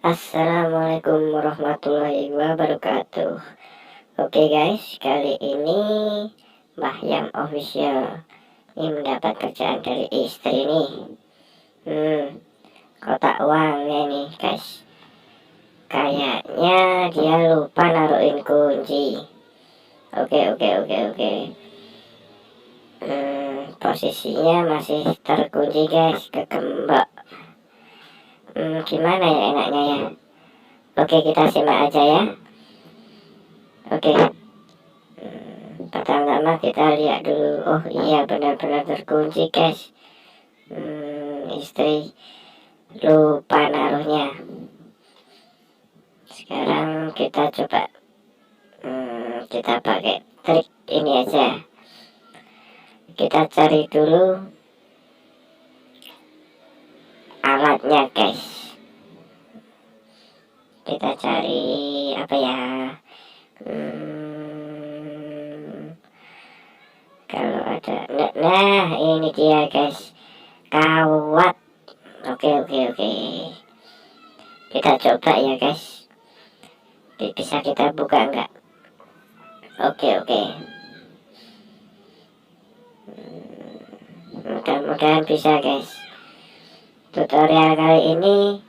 Assalamualaikum warahmatullahi wabarakatuh. Oke guys, kali ini Mbah yang official ini mendapat kerjaan dari istri nih. Kotak uangnya nih guys. Kayaknya dia lupa naruhin kunci. Oke. Posisinya masih terkunci guys ke gembok. Gimana ya enaknya ya? Oke, kita simak aja ya. Oke. Pertama kita lihat dulu. Oh iya, benar-benar terkunci guys. Istri lupa naruhnya. Sekarang kita coba kita pakai trik ini aja. Kita cari dulu alatnya guys. Kita cari apa ya? Kalau ada, nah ini dia guys, kawat. Oke. Kita coba ya guys. Bisa kita buka enggak? Oke. Mudah-mudahan bisa guys. Tutorial kali ini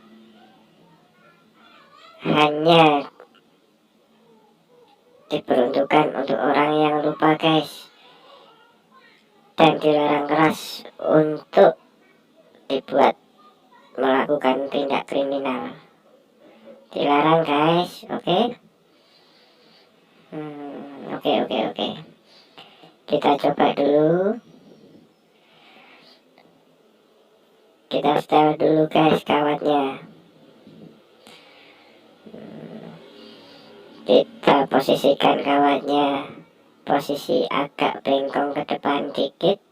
hanya diperuntukkan untuk orang yang lupa guys, dan dilarang keras untuk dibuat melakukan tindak kriminal. Dilarang guys. Oke. Kita coba dulu. Kita setel dulu guys kawatnya. Kita posisikan kawatnya posisi agak bengkong ke depan dikit,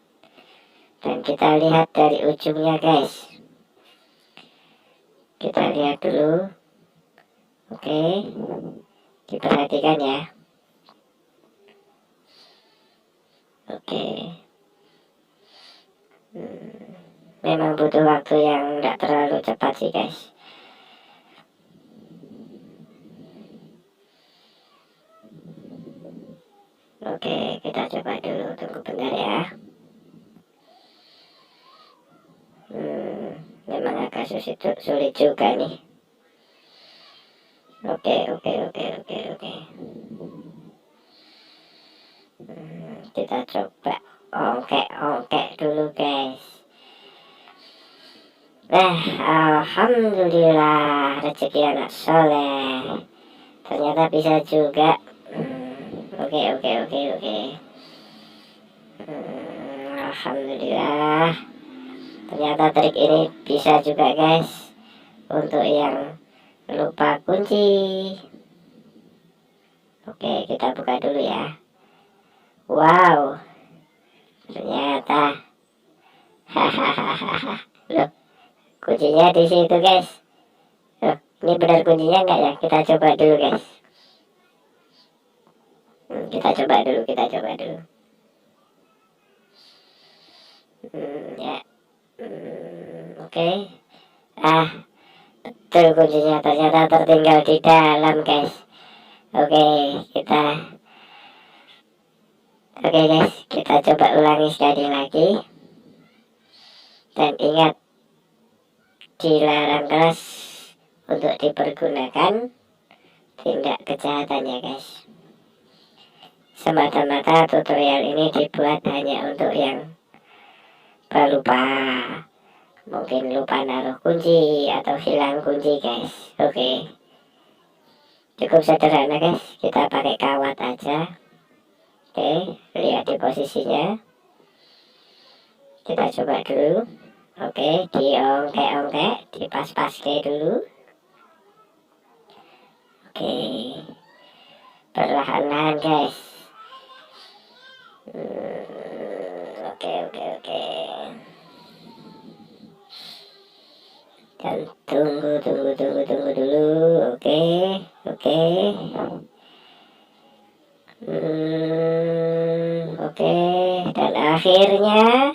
dan kita lihat dari ujungnya guys. Kita lihat dulu. Oke, diperhatikan ya. Oke. Memang butuh waktu yang tidak terlalu cepat sih guys. Oke, kita coba dulu, tunggu bentar ya. Memang agak sulit juga nih. Oke. Kita coba ongkek dulu guys. Alhamdulillah, rezeki anak soleh. Ternyata bisa juga. Oke. Alhamdulillah. Ternyata trik ini bisa juga guys untuk yang lupa kunci. Oke, kita buka dulu ya. Wow, ternyata loh, kuncinya di situ guys. Loh, ini benar kuncinya enggak ya? Kita coba dulu guys. Kita coba dulu. Oke. Betul, kuncinya ternyata tertinggal di dalam guys. Oke guys, kita coba ulangi sekali lagi. Dan ingat, dilarang keras untuk dipergunakan tindak kejahatannya guys. Semata-mata tutorial ini dibuat hanya untuk yang pelupa, mungkin lupa naruh kunci atau hilang kunci guys. Oke, cukup sederhana guys, kita pakai kawat aja. Oke, lihat di posisinya. Kita coba dulu. Oke, diongkek, dipas-paske dulu. Oke, perlahan-lahan guys. Oke. Dan tunggu dulu. Oke. Dan akhirnya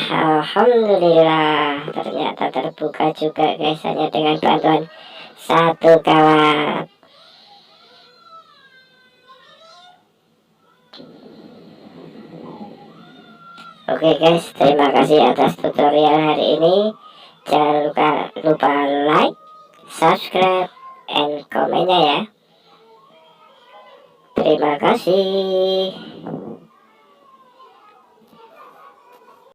Alhamdulillah ternyata terbuka juga guys, hanya dengan bantuan satu kawat. Oke guys, terima kasih atas tutorial hari ini. Jangan lupa like, subscribe, and komennya ya. Terima kasih.